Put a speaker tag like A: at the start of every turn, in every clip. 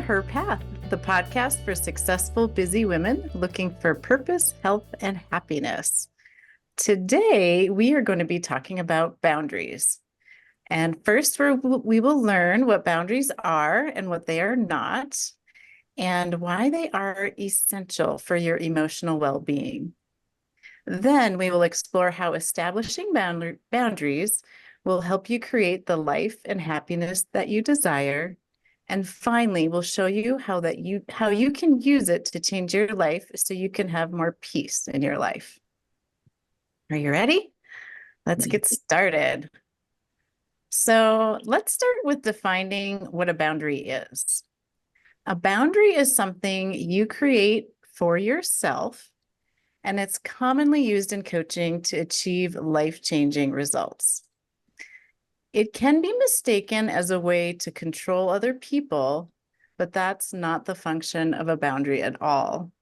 A: HERPath, the podcast for successful, busy women looking for purpose, health, and happiness. Today, we are going to be talking about boundaries. And first, we will learn what boundaries are and what they are not, and why they are essential for your emotional well-being. Then we will explore how establishing boundaries will help you create the life and happiness that you desire. And finally, we'll show you how you can use it to change your life so you can have more peace in your life. Are you ready? Let's get started. So let's start with defining what a boundary is. A boundary is something you create for yourself, and it's commonly used in coaching to achieve life-changing results. It can be mistaken as a way to control other people, but that's not the function of a boundary at all.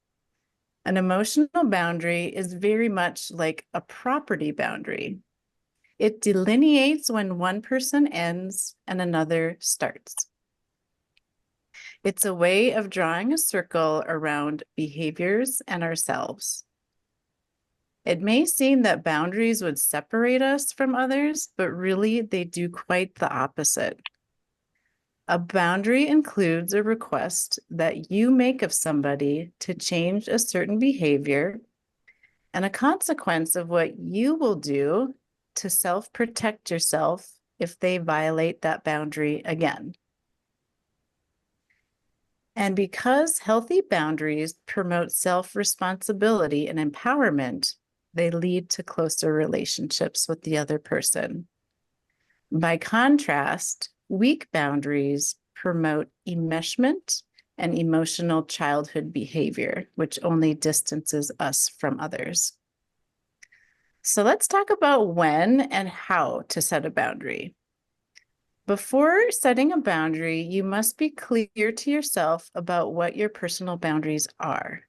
A: An emotional boundary is very much like a property boundary. It delineates when one person ends and another starts. It's a way of drawing a circle around behaviors and ourselves. It may seem that boundaries would separate us from others, but really they do quite the opposite. A boundary includes a request that you make of somebody to change a certain behavior and a consequence of what you will do to self-protect yourself if they violate that boundary again. And because healthy boundaries promote self-responsibility and empowerment, they lead to closer relationships with the other person. By contrast, weak boundaries promote enmeshment and emotional childhood behavior, which only distances us from others. So let's talk about when and how to set a boundary. Before setting a boundary, you must be clear to yourself about what your personal boundaries are.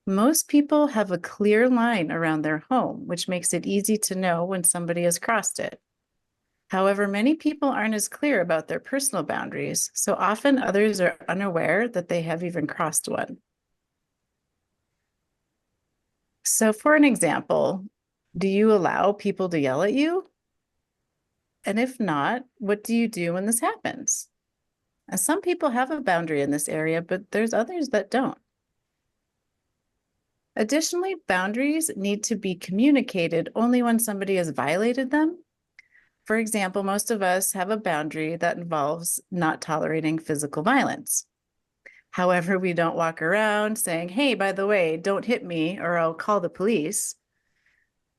A: Most people have a clear line around their home, which makes it easy to know when somebody has crossed it. However, many people aren't as clear about their personal boundaries, so often others are unaware that they have even crossed one. So for an example, do you allow people to yell at you? And if not, what do you do when this happens? And some people have a boundary in this area, but there's others that don't. Additionally, boundaries need to be communicated only when somebody has violated them. For example, most of us have a boundary that involves not tolerating physical violence. However, we don't walk around saying, hey, by the way, don't hit me or I'll call the police.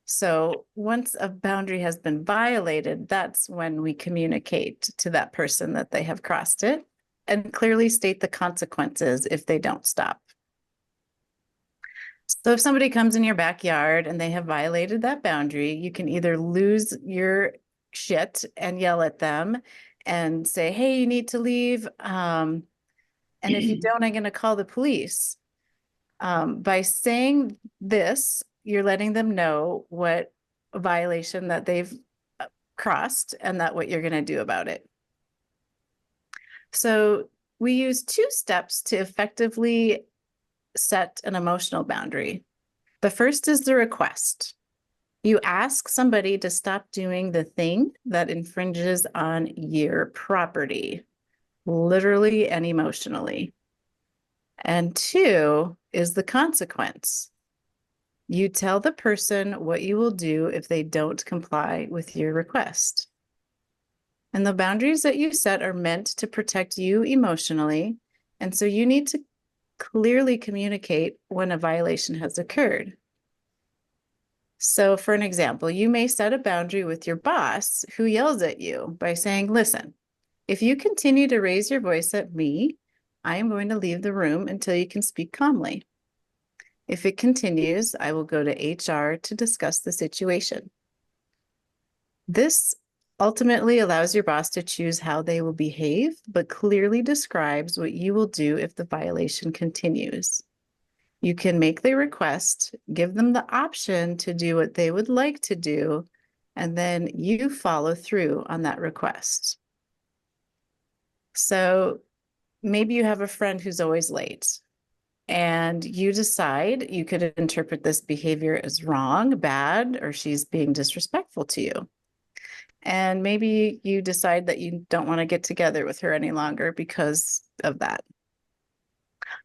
A: So once a boundary has been violated, that's when we communicate to that person that they have crossed it and clearly state the consequences if they don't stop. So if somebody comes in your backyard and they have violated that boundary, you can either lose your shit and yell at them and say, hey, you need to leave. And if you don't, I'm going to call the police. By saying this, you're letting them know what violation that they've crossed and that what you're going to do about it. So we use 2 steps to effectively set an emotional boundary. The first is the request. You ask somebody to stop doing the thing that infringes on your property, literally and emotionally. And 2 is the consequence. You tell the person what you will do if they don't comply with your request. And the boundaries that you set are meant to protect you emotionally, and so you need to clearly communicate when a violation has occurred. So for an example, you may set a boundary with your boss who yells at you by saying, listen, if you continue to raise your voice at me, I am going to leave the room until you can speak calmly. If it continues, I will go to HR to discuss the situation. This ultimately allows your boss to choose how they will behave, but clearly describes what you will do if the violation continues. You can make the request, give them the option to do what they would like to do, and then you follow through on that request. So maybe you have a friend who's always late, and you decide you could interpret this behavior as wrong, bad, or she's being disrespectful to you. And maybe you decide that you don't want to get together with her any longer because of that.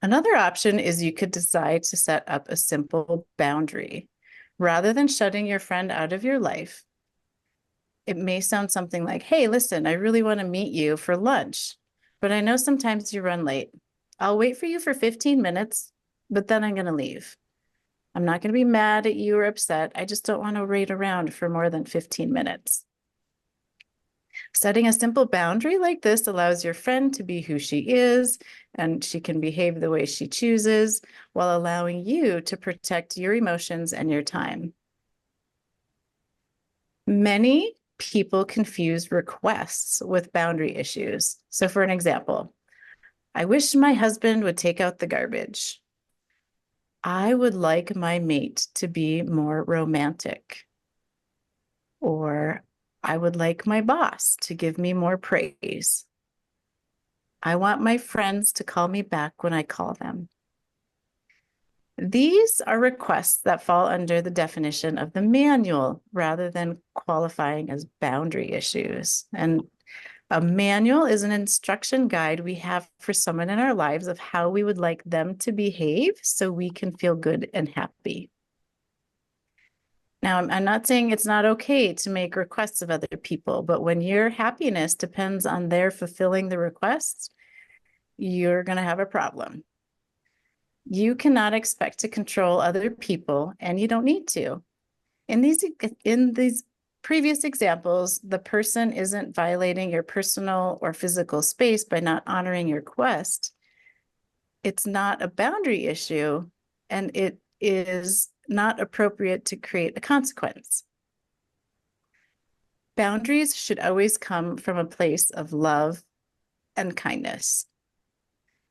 A: Another option is you could decide to set up a simple boundary. Rather than shutting your friend out of your life, it may sound something like, hey, listen, I really want to meet you for lunch, but I know sometimes you run late. I'll wait for you for 15 minutes, but then I'm going to leave. I'm not going to be mad at you or upset. I just don't want to wait around for more than 15 minutes. Setting a simple boundary like this allows your friend to be who she is, and she can behave the way she chooses while allowing you to protect your emotions and your time. Many people confuse requests with boundary issues. So for an example, I wish my husband would take out the garbage. I would like my mate to be more romantic. Or I would like my boss to give me more praise. I want my friends to call me back when I call them. These are requests that fall under the definition of the manual rather than qualifying as boundary issues. And a manual is an instruction guide we have for someone in our lives of how we would like them to behave so we can feel good and happy. Now, I'm not saying it's not okay to make requests of other people, but when your happiness depends on their fulfilling the requests, you're going to have a problem. You cannot expect to control other people, and you don't need to. In these previous examples, the person isn't violating your personal or physical space by not honoring your request. It's not a boundary issue, and it is not appropriate to create a consequence. Boundaries should always come from a place of love and kindness.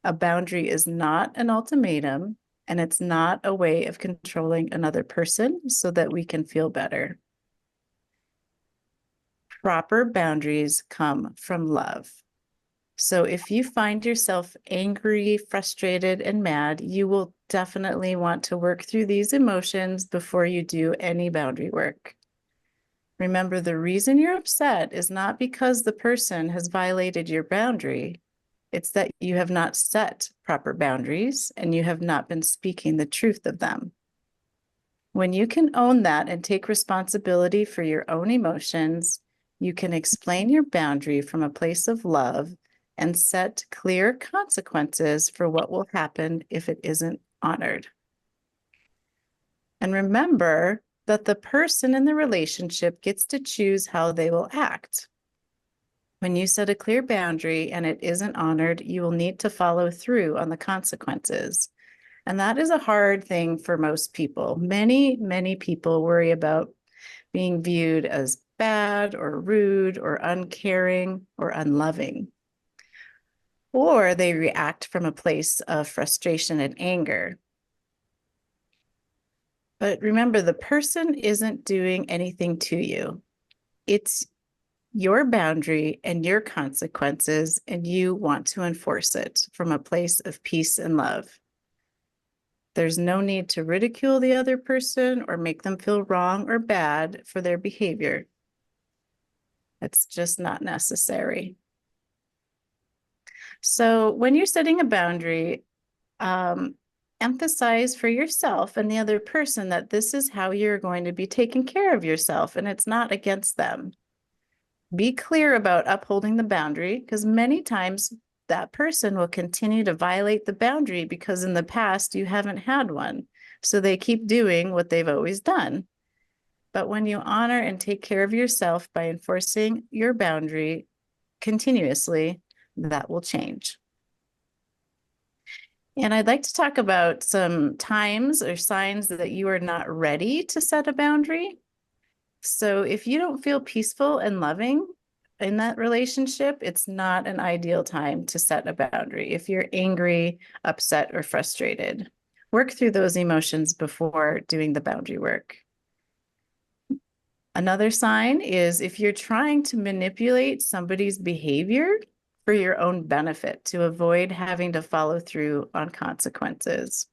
A: A boundary is not an ultimatum, and it's not a way of controlling another person so that we can feel better. Proper boundaries come from love. So if you find yourself angry, frustrated, and mad, you will definitely want to work through these emotions before you do any boundary work. Remember, the reason you're upset is not because the person has violated your boundary. It's that you have not set proper boundaries and you have not been speaking the truth of them. When you can own that and take responsibility for your own emotions, you can explain your boundary from a place of love and set clear consequences for what will happen if it isn't honored. And remember that the person in the relationship gets to choose how they will act. When you set a clear boundary and it isn't honored, you will need to follow through on the consequences. And that is a hard thing for most people. Many people worry about being viewed as bad or rude or uncaring or unloving. Or they react from a place of frustration and anger. But remember, the person isn't doing anything to you. It's your boundary and your consequences, and you want to enforce it from a place of peace and love. There's no need to ridicule the other person or make them feel wrong or bad for their behavior. It's just not necessary. So when you're setting a boundary, emphasize for yourself and the other person that this is how you're going to be taking care of yourself, and it's not against them. Be clear about upholding the boundary, because many times that person will continue to violate the boundary because in the past you haven't had one. So they keep doing what they've always done. But when you honor and take care of yourself by enforcing your boundary continuously, that will change. And I'd like to talk about some times or signs that you are not ready to set a boundary. So if you don't feel peaceful and loving in that relationship, it's not an ideal time to set a boundary. If you're angry, upset, or frustrated, work through those emotions before doing the boundary work. Another sign is if you're trying to manipulate somebody's behavior for your own benefit to avoid having to follow through on consequences.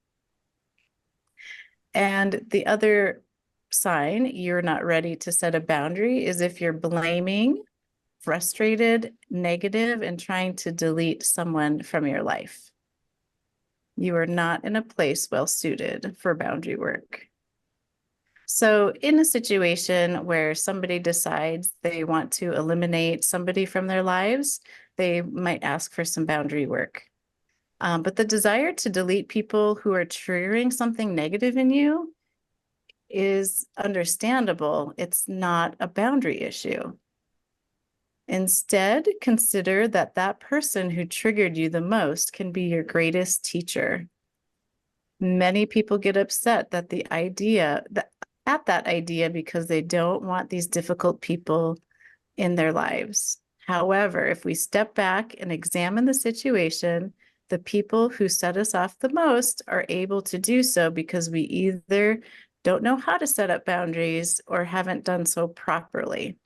A: And the other sign you're not ready to set a boundary is if you're blaming, frustrated, negative, and trying to delete someone from your life. You are not in a place well suited for boundary work. So in a situation where somebody decides they want to eliminate somebody from their lives, they might ask for some boundary work. But the desire to delete people who are triggering something negative in you is understandable. It's not a boundary issue. Instead, consider that that person who triggered you the most can be your greatest teacher. Many people get upset at that idea because they don't want these difficult people in their lives. However, if we step back and examine the situation, the people who set us off the most are able to do so because we either don't know how to set up boundaries or haven't done so properly.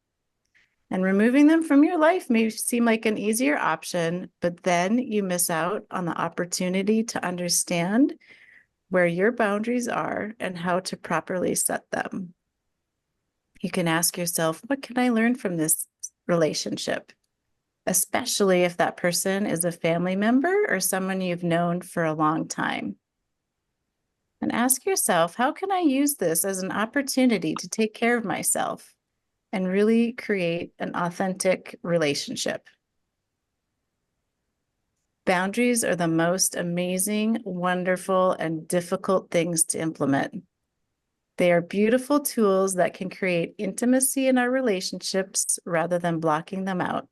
A: And removing them from your life may seem like an easier option, but then you miss out on the opportunity to understand where your boundaries are and how to properly set them. You can ask yourself, what can I learn from this relationship? Especially if that person is a family member or someone you've known for a long time. And ask yourself, how can I use this as an opportunity to take care of myself and really create an authentic relationship? Boundaries are the most amazing, wonderful, and difficult things to implement. They are beautiful tools that can create intimacy in our relationships rather than blocking them out.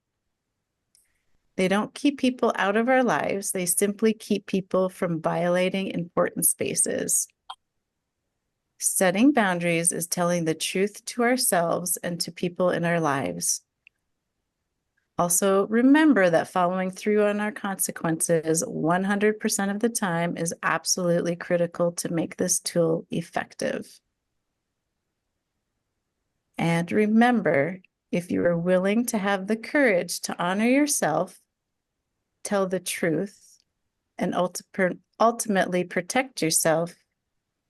A: They don't keep people out of our lives. They simply keep people from violating important spaces. Setting boundaries is telling the truth to ourselves and to people in our lives. Also, remember that following through on our consequences 100% of the time is absolutely critical to make this tool effective. And remember, if you are willing to have the courage to honor yourself, tell the truth, and ultimately protect yourself,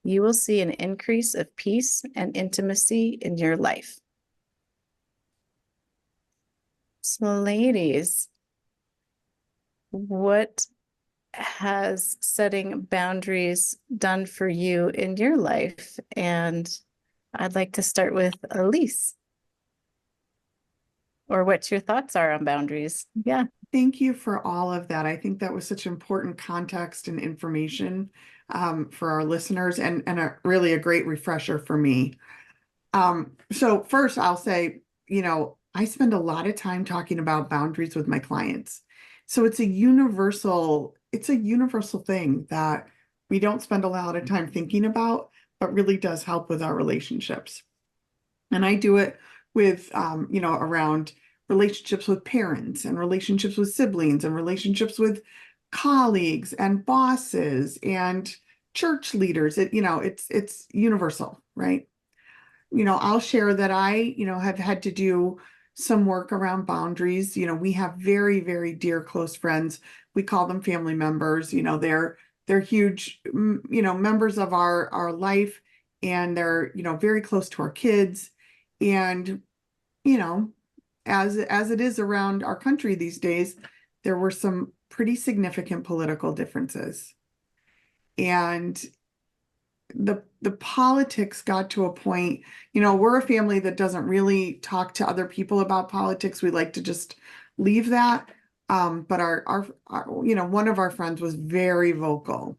A: you will see an increase of peace and intimacy in your life. So, ladies, what has setting boundaries done for you in your life? And I'd like to start with Elise. Or what your thoughts are on boundaries. Yeah.
B: Thank you for all of that. I think that was such important context and information for our listeners and really a great refresher for me. So first I'll say, I spend a lot of time talking about boundaries with my clients. So it's a universal thing that we don't spend a lot of time thinking about, but really does help with our relationships. And I do it with, around relationships with parents and relationships with siblings and relationships with colleagues and bosses and church leaders. It's universal, right? I'll share that I, have had to do some work around boundaries. We have very, very dear, close friends. We call them family members. They're huge, members of our life, and they're, very close to our kids. And, as it is around our country these days, there were some pretty significant political differences. And the politics got to a point, we're a family that doesn't really talk to other people about politics. We like to just leave that. But our one of our friends was very vocal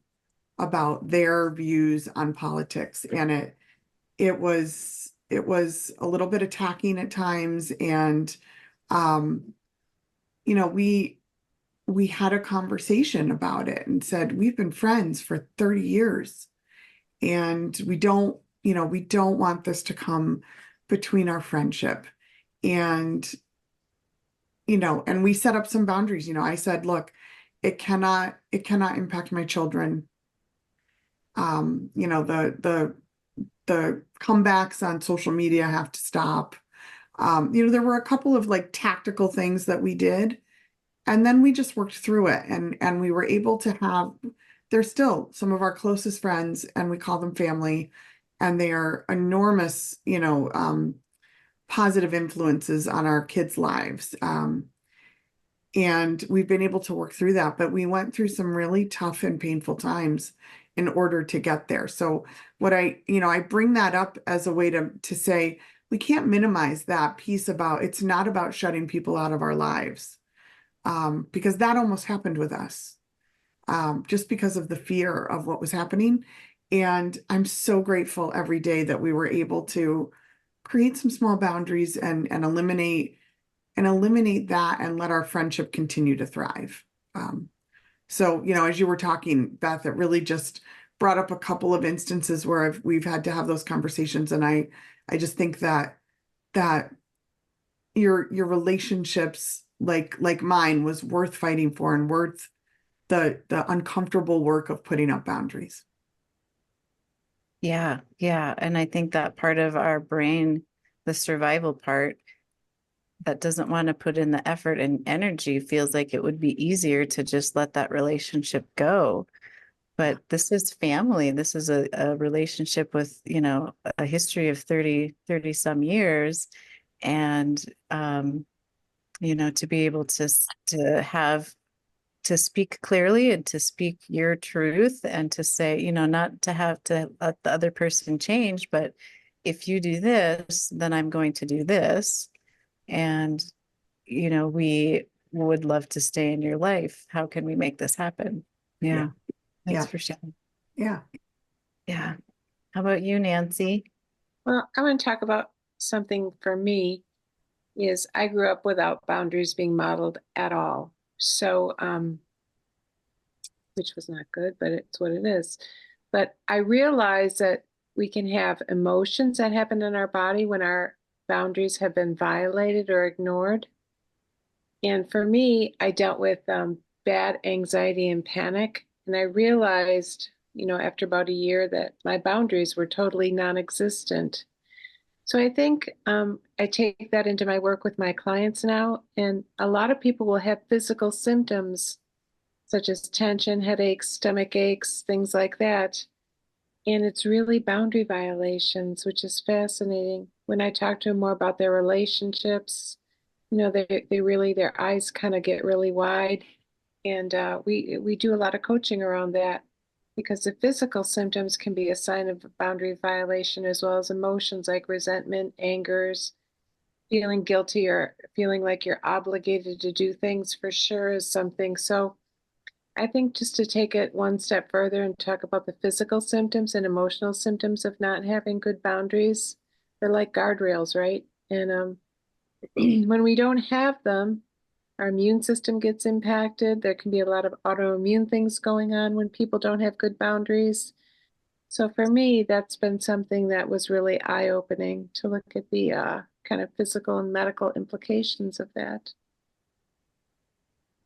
B: about their views on politics, and it was a little bit attacking at times. And we had a conversation about it and said, we've been friends for 30 years. And we don't want this to come between our friendship. And, and we set up some boundaries. I said, look, it cannot impact my children. The comebacks on social media have to stop. There were a couple of tactical things that we did And then we just worked through it, and we were able to have, they're still some of our closest friends, and we call them family, and they are enormous, positive influences on our kids' lives. And we've been able to work through that, but we went through some really tough and painful times in order to get there. So I bring that up as a way to say we can't minimize that piece about it's not about shutting people out of our lives, because that almost happened with us, just because of the fear of what was happening. And I'm so grateful every day that we were able to create some small boundaries and eliminate that and let our friendship continue to thrive. So, as you were talking, Beth, it really just brought up a couple of instances where we've had to have those conversations. And I just think that your relationships like mine was worth fighting for and worth the uncomfortable work of putting up boundaries.
A: Yeah, yeah. And I think that part of our brain, the survival part, that doesn't want to put in the effort and energy feels like it would be easier to just let that relationship go.
B: Yeah.
A: But this is family. This is a relationship with, a history of 30 some years. And, to be able to speak clearly and to speak your truth and to say, not to have to let the other person change, but if you do this, then I'm going to do this. And, we would love to stay in your life. How can we make this happen?
B: Yeah.
A: Yeah, thanks
B: Yeah.
A: for sharing.
B: Yeah.
A: Yeah. How about you, Nancy?
C: Well, I want to talk about something for me is I grew up without boundaries being modeled at all. So, which was not good, but it's what it is. But I realized that we can have emotions that happen in our body when our boundaries have been violated or ignored. And for me, I dealt with bad anxiety and panic. And I realized, after about a year that my boundaries were totally non-existent. So I think I take that into my work with my clients now. And a lot of people will have physical symptoms such as tension, headaches, stomach aches, things like that. And it's really boundary violations, which is fascinating. When I talk to them more about their relationships, they really, their eyes kind of get really wide. And we do a lot of coaching around that because the physical symptoms can be a sign of boundary violation as well as emotions like resentment, angers, feeling guilty or feeling like you're obligated to do things for sure is something. So I think just to take it one step further and talk about the physical symptoms and emotional symptoms of not having good boundaries, they're like guardrails, right? And when we don't have them, our immune system gets impacted. There can be a lot of autoimmune things going on when people don't have good boundaries. So for me, that's been something that was really eye-opening to look at the kind of physical and medical implications of that.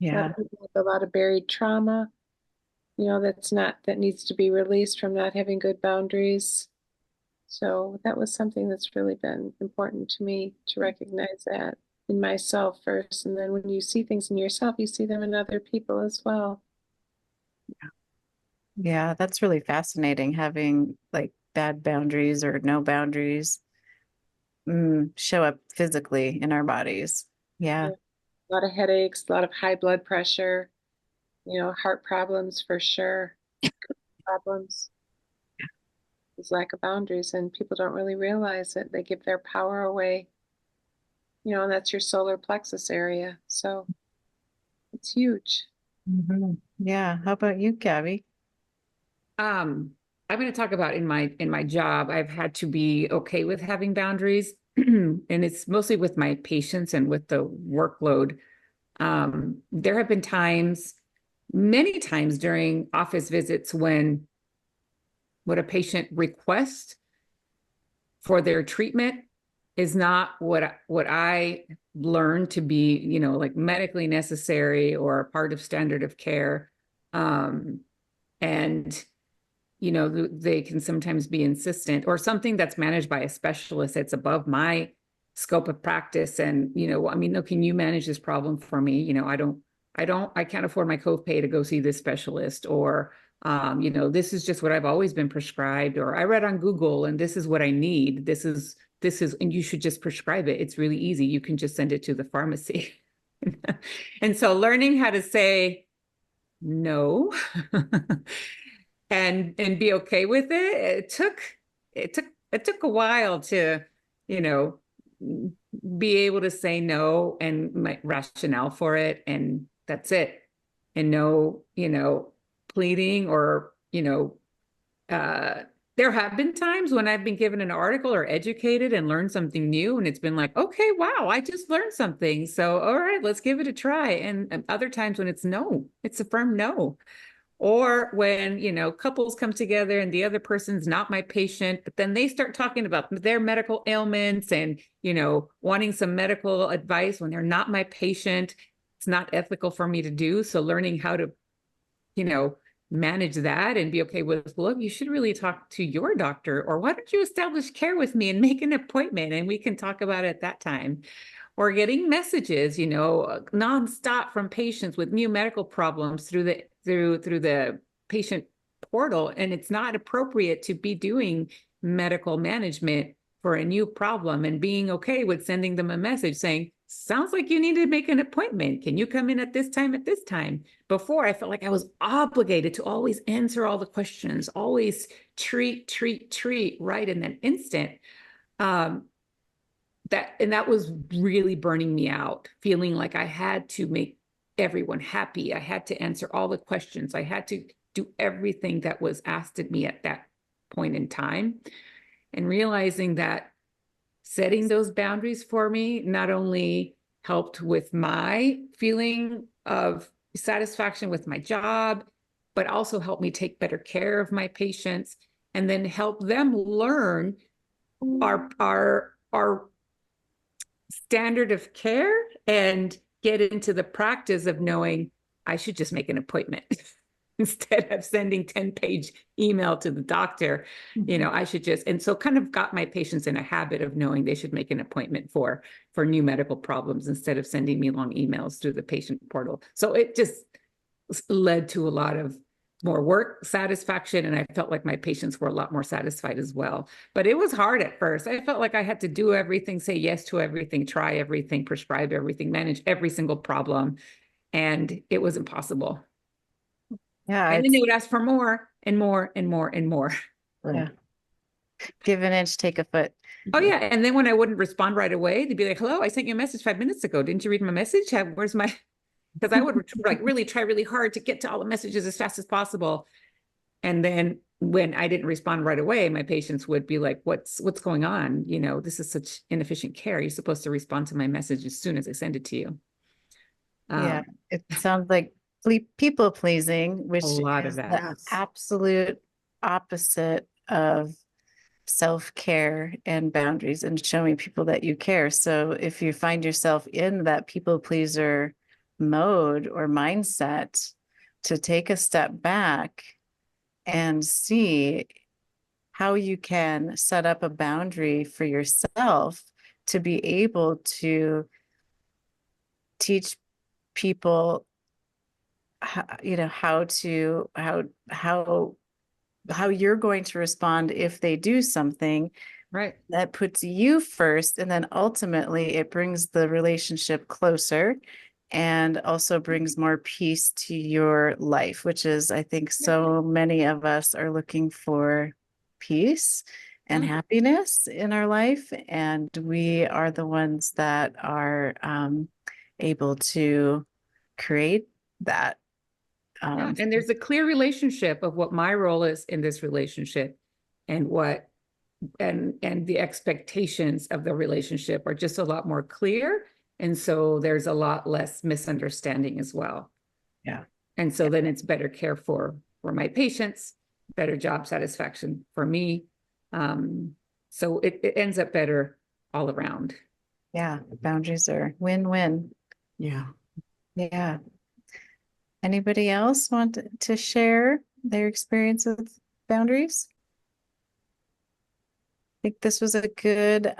C: A lot
A: Yeah.
C: of people have a lot of buried trauma, that needs to be released from not having good boundaries. So that was something that's really been important to me to recognize that in myself first. And then when you see things in yourself, you see them in other people as well.
A: Yeah, that's really fascinating having like bad boundaries or no boundaries show up physically in our bodies. Yeah.
C: Yeah. A lot of headaches, a lot of high blood pressure, heart problems for sure, problems. There's lack of boundaries, and people don't really realize it. They give their power away, and that's your solar plexus area. So it's huge.
A: Yeah. How about you, Gabby?
D: Um, I'm going to talk about in my job, I've had to be okay with having boundaries, and it's mostly with my patients and with the workload. There have been times, many times during office visits when what a patient requests for their treatment is not what I learned to be, like medically necessary or a part of standard of care. And they can sometimes be insistent or something that's managed by a specialist that's above my scope of practice. And, I mean, no, can you manage this problem for me? I can't afford my copay to go see this specialist, or, this is just what I've always been prescribed, or I read on Google and this is what I need. And you should just prescribe it. It's really easy. You can just send it to the pharmacy. And so learning how to say no and be okay with it, it took a while to, you know, be able to say no and my rationale for it, and that's it. And no, pleading or, there have been times when I've been given an article or educated and learned something new, and it's been like, okay, wow, I just learned something. So, all right, let's give it a try. And other times when it's no, it's a firm no. Or when, couples come together and the other person's not my patient, but then they start talking about their medical ailments and, wanting some medical advice when they're not my patient. It's not ethical for me to do. So learning how to, manage that and be okay with, look, you should really talk to your doctor, or why don't you establish care with me and make an appointment and we can talk about it at that time. Or getting messages, nonstop from patients with new medical problems through the patient portal, and it's not appropriate to be doing medical management for a new problem, and being okay with sending them a message saying, sounds like you need to make an appointment. Can you come in at this time, at this time? Before, I felt like I was obligated to always answer all the questions, always treat right in that instant. That was really burning me out, feeling like I had to make everyone happy. I had to answer all the questions. I had to do everything that was asked of me at that point in time. And realizing that setting those boundaries for me not only helped with my feeling of satisfaction with my job, but also helped me take better care of my patients, and then help them learn our standard of care and get into the practice of knowing I should just make an appointment instead of sending 10-page email to the doctor. I should just, and so kind of got my patients in a habit of knowing they should make an appointment for new medical problems instead of sending me long emails through the patient portal. So it just led to a lot of more work satisfaction, and I felt like my patients were a lot more satisfied as well. But it was hard at first. I felt like I had to do everything, say yes to everything, try everything, prescribe everything, manage every single problem, and it was impossible.
A: Yeah.
D: And then they would ask for more and more and more and more.
A: Yeah. Give an inch, take a foot.
D: Oh yeah. And then when I wouldn't respond right away, they'd be like, hello, I sent you a message 5 minutes ago. Didn't you read my message? Where's my, because I would like really try really hard to get to all the messages as fast as possible. And then when I didn't respond right away, my patients would be like, what's going on? This is such inefficient care. You're supposed to respond to my message as soon as I send it to you.
A: Yeah. It sounds like people pleasing, which
D: A lot of
A: is
D: that.
A: the
B: Yes.
A: absolute opposite of self-care and boundaries and showing people that you care. So if you find yourself in that people pleaser mode or mindset, to take a step back and see how you can set up a boundary for yourself to be able to teach people how you're going to respond if they do something
D: Right.
A: that puts you first, and then ultimately it brings the relationship closer and also brings more peace to your life, which is, I think, so many of us are looking for peace and happiness in our life, and we are the ones that are able to create that.
D: Yeah, and there's a clear relationship of what my role is in this relationship, and what and the expectations of the relationship are just a lot more clear, and so there's a lot less misunderstanding as well.
A: Yeah.
D: And so then it's better care for my patients, better job satisfaction for me. So it ends up better all around.
A: Yeah, boundaries are win-win.
B: Yeah.
A: Yeah. Anybody else want to share their experience with boundaries? I think this was a good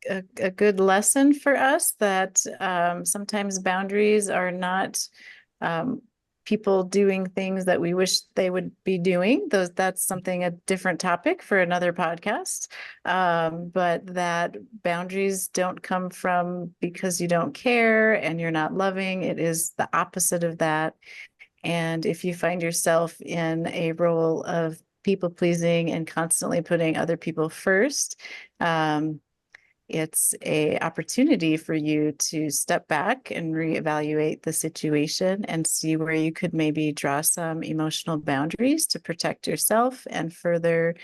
A: a good lesson for us that sometimes boundaries are not people doing things that we wish they would be doing. That's something, a different topic for another podcast. But that boundaries don't come from because you don't care and you're not loving. It is the opposite of that. And if you find yourself in a role of people pleasing and constantly putting other people first, it's a opportunity for you to step back and reevaluate the situation and see where you could maybe draw some emotional boundaries to protect yourself and further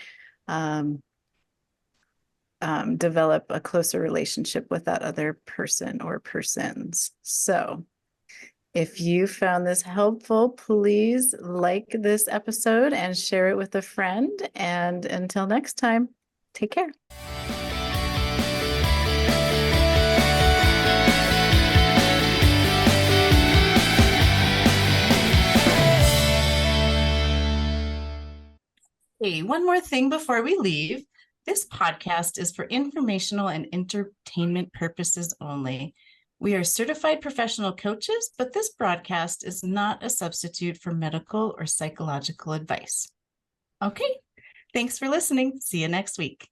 A: develop a closer relationship with that other person or persons. So if you found this helpful, please like this episode and share it with a friend. And until next time, take care. Hey, one more thing before we leave. This podcast is for informational and entertainment purposes only. We are certified professional coaches, but this broadcast is not a substitute for medical or psychological advice. Okay, thanks for listening. See you next week.